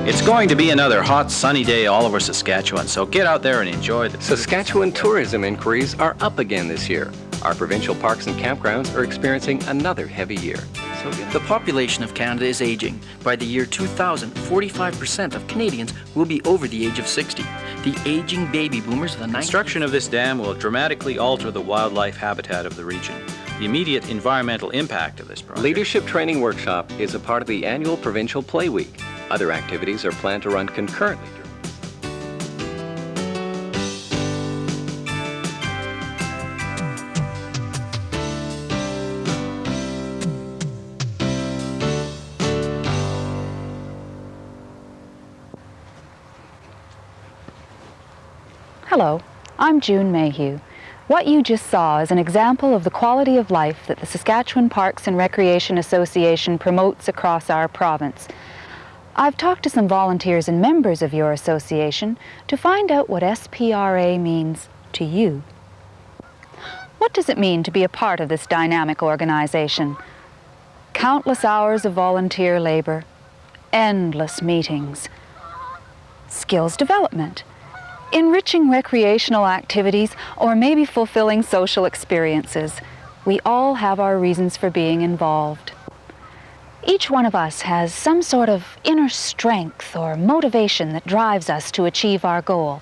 It's going to be another hot, sunny day all over Saskatchewan, so get out there and enjoy the... Saskatchewan tourism inquiries are up again this year. Our provincial parks and campgrounds are experiencing another heavy year. The population of Canada is aging. By the year 2000, 45% of Canadians will be over the age of 60. The aging baby boomers of the 90s... Construction of this dam will dramatically alter the wildlife habitat of the region. The immediate environmental impact of this project... Leadership Training Workshop is a part of the annual Provincial Play Week. Other activities are planned to run concurrently. Hello, I'm June Mayhew. What you just saw is an example of the quality of life that the Saskatchewan Parks and Recreation Association promotes across our province. I've talked to some volunteers and members of your association to find out what SPRA means to you. What does it mean to be a part of this dynamic organization? Countless hours of volunteer labor, endless meetings, skills development, enriching recreational activities, or maybe fulfilling social experiences. We all have our reasons for being involved. Each one of us has some sort of inner strength or motivation that drives us to achieve our goal.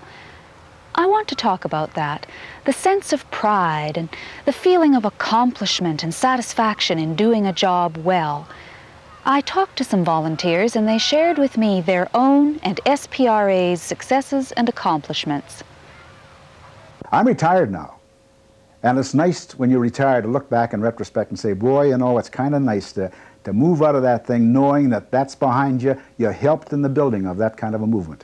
I want to talk about that, the sense of pride and the feeling of accomplishment and satisfaction in doing a job well. I talked to some volunteers and they shared with me their own and SPRA's successes and accomplishments. I'm retired now, and it's nice when you're retired to look back in retrospect and say, boy, you know, it's kind of nice to move out of that thing knowing that that's behind you. You helped in the building of that kind of a movement.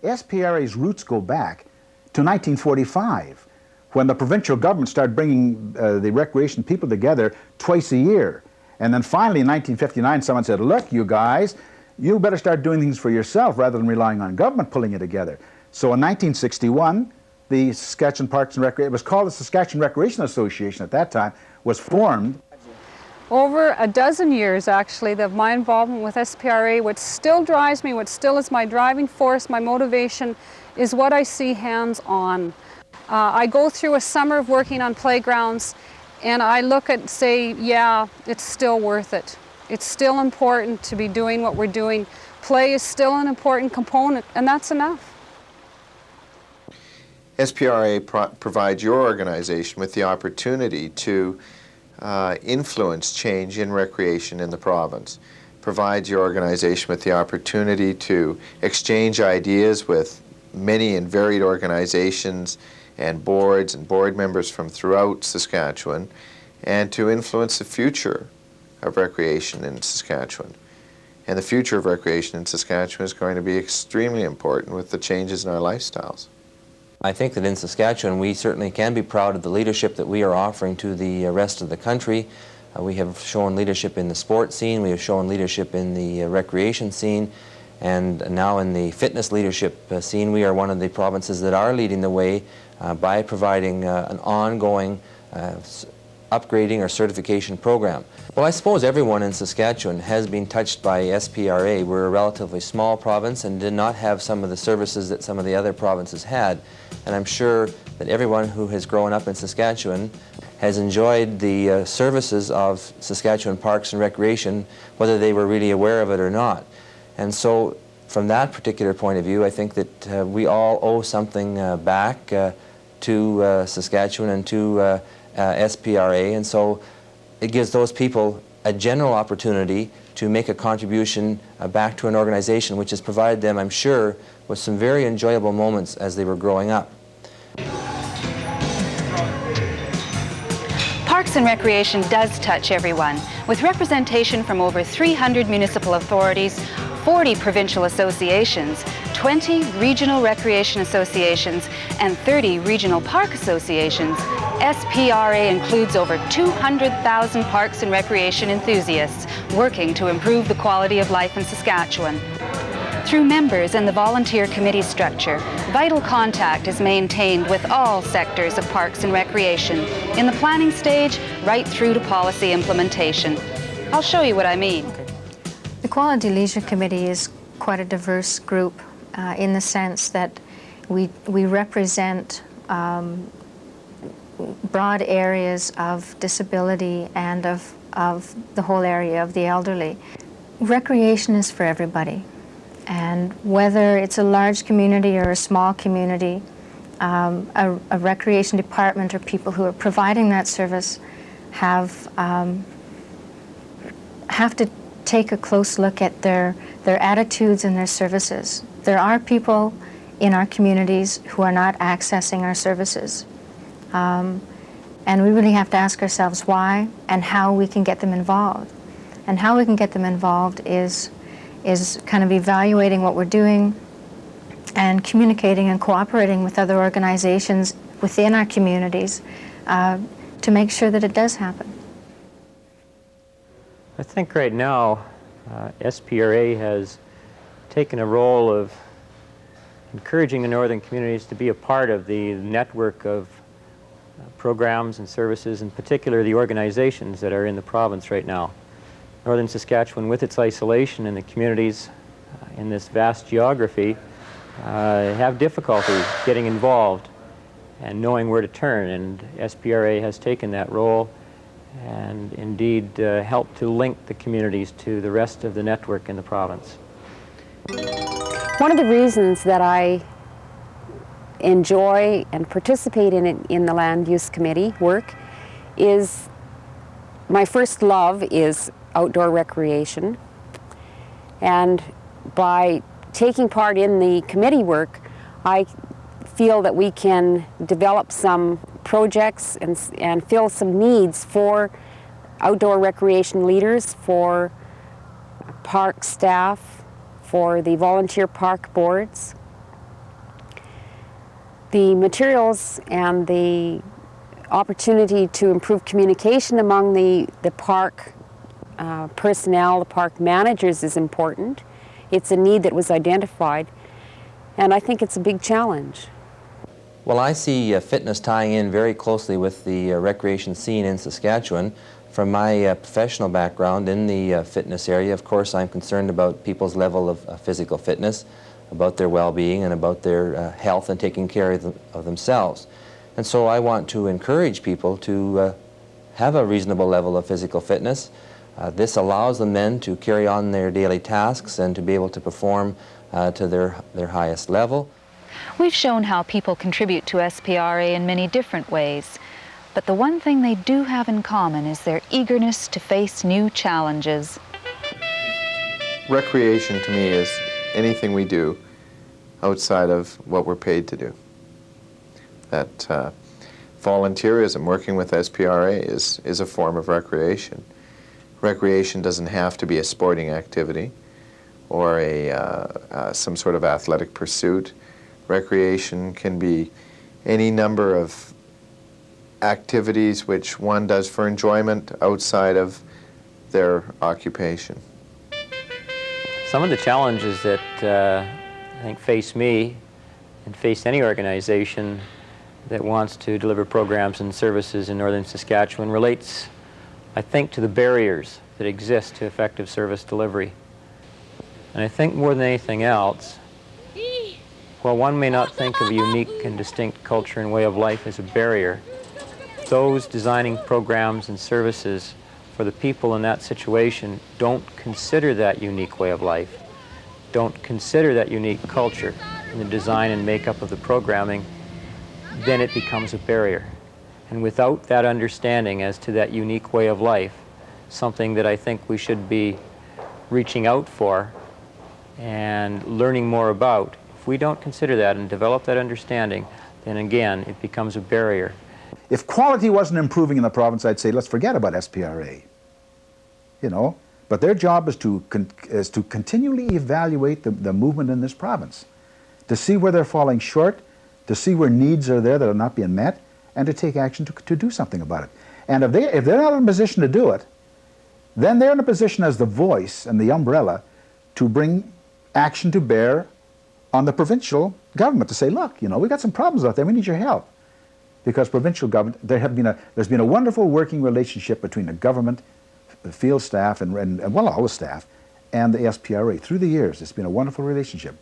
SPRA's roots go back to 1945, when the provincial government started bringing the recreation people together twice a year. And then finally in 1959 someone said, look, you guys, you better start doing things for yourself rather than relying on government pulling you together. So in 1961, the Saskatchewan Parks and Recreation, it was called the Saskatchewan Recreation Association at that time, was formed. Over a dozen years, actually, of my involvement with SPRA, what still drives me, what still is my driving force, my motivation, is what I see hands-on. I go through a summer of working on playgrounds, and I look at, say, yeah, it's still worth it. It's still important to be doing what we're doing. Play is still an important component, and that's enough. SPRA provides your organization with the opportunity to influence change in recreation in the province, provides your organization with the opportunity to exchange ideas with many and varied organizations and boards and board members from throughout Saskatchewan, and to influence the future of recreation in Saskatchewan. And the future of recreation in Saskatchewan is going to be extremely important with the changes in our lifestyles. I think that in Saskatchewan we certainly can be proud of the leadership that we are offering to the rest of the country. We have shown leadership in the sports scene, we have shown leadership in the recreation scene, and now in the fitness leadership scene we are one of the provinces that are leading the way by providing an ongoing upgrading or certification program. Well, I suppose everyone in Saskatchewan has been touched by SPRA. We're a relatively small province and did not have some of the services that some of the other provinces had. And I'm sure that everyone who has grown up in Saskatchewan has enjoyed the services of Saskatchewan Parks and Recreation, whether they were really aware of it or not. And so from that particular point of view, I think that we all owe something back to Saskatchewan and to SPRA, and so it gives those people a general opportunity to make a contribution back to an organization which has provided them, I'm sure, with some very enjoyable moments as they were growing up. Parks and Recreation does touch everyone, with representation from over 300 municipal authorities, 40 provincial associations, 20 regional recreation associations, and 30 regional park associations. SPRA includes over 200,000 parks and recreation enthusiasts working to improve the quality of life in Saskatchewan. Through members and the volunteer committee structure, vital contact is maintained with all sectors of parks and recreation, in the planning stage right through to policy implementation. I'll show you what I mean. The Quality Leisure Committee is quite a diverse group in the sense that we represent broad areas of disability and of the whole area of the elderly. Recreation is for everybody, and whether it's a large community or a small community, a recreation department or people who are providing that service have to take a close look at their attitudes and their services. There are people in our communities who are not accessing our services. And we really have to ask ourselves why and how we can get them involved. And how we can get them involved is kind of evaluating what we're doing and communicating and cooperating with other organizations within our communities to make sure that it does happen. I think right now SPRA has taken a role of encouraging the northern communities to be a part of the network of programs and services, in particular the organizations that are in the province right now. Northern Saskatchewan, with its isolation in the communities in this vast geography, have difficulty getting involved and knowing where to turn, and SPRA has taken that role and indeed helped to link the communities to the rest of the network in the province. One of the reasons that I enjoy and participate in the Land Use Committee work is my first love is outdoor recreation, and by taking part in the committee work I feel that we can develop some projects and fill some needs for outdoor recreation leaders, for park staff, for the volunteer park boards. The materials and the opportunity to improve communication among the park personnel, the park managers is important. It's a need that was identified, and I think it's a big challenge. Well, I see fitness tying in very closely with the recreation scene in Saskatchewan. From my professional background in the fitness area, of course, I'm concerned about people's level of physical fitness, about their well-being, and about their health and taking care of themselves. And so I want to encourage people to have a reasonable level of physical fitness. This allows them then to carry on their daily tasks and to be able to perform to their highest level. We've shown how people contribute to SPRA in many different ways, but the one thing they do have in common is their eagerness to face new challenges. Recreation to me is anything we do outside of what we're paid to do. That volunteerism, working with SPRA, is a form of recreation. Recreation doesn't have to be a sporting activity or some sort of athletic pursuit. Recreation can be any number of activities which one does for enjoyment outside of their occupation. Some of the challenges that I think face me and face any organization that wants to deliver programs and services in northern Saskatchewan relates, I think, to the barriers that exist to effective service delivery. And I think more than anything else, while one may not think of a unique and distinct culture and way of life as a barrier, those designing programs and services for the people in that situation don't consider that unique way of life, don't consider that unique culture in the design and makeup of the programming, then it becomes a barrier. And without that understanding as to that unique way of life, something that I think we should be reaching out for and learning more about, if we don't consider that and develop that understanding, then again, it becomes a barrier. If quality wasn't improving in the province, I'd say let's forget about SPRA. You know, but their job is to continually evaluate the movement in this province, to see where they're falling short, to see where needs are there that are not being met, and to take action to do something about it. And if they're not in a position to do it, then they're in a position as the voice and the umbrella to bring action to bear on the provincial government to say, look, you know, we've got some problems out there, we need your help. Because provincial government, there's been a wonderful working relationship between the government, the field staff, and well, all the staff, and the SPRA. Through the years, it's been a wonderful relationship,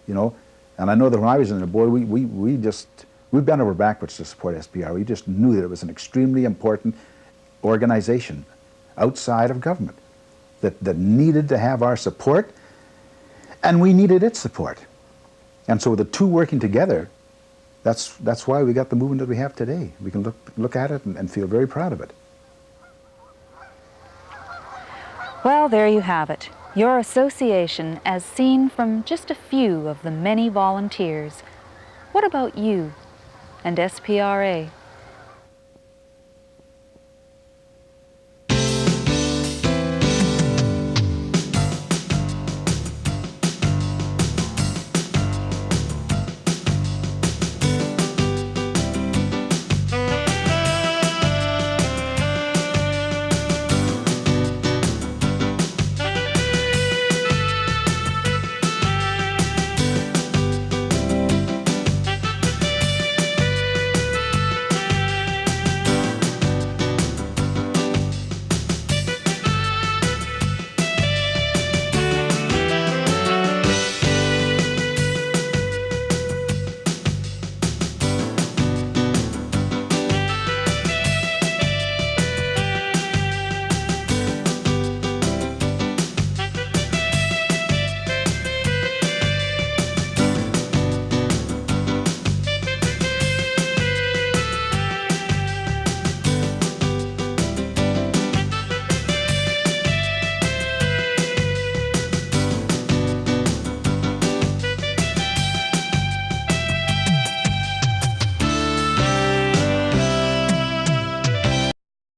you know. And I know that when I was in the board, we bent over backwards to support SPRA. We just knew that it was an extremely important organization outside of government that needed to have our support, and we needed its support. And so the two working together, that's why we got the movement that we have today. We can look at it and feel very proud of it. Well, there you have it. Your association as seen from just a few of the many volunteers. What about you and SPRA?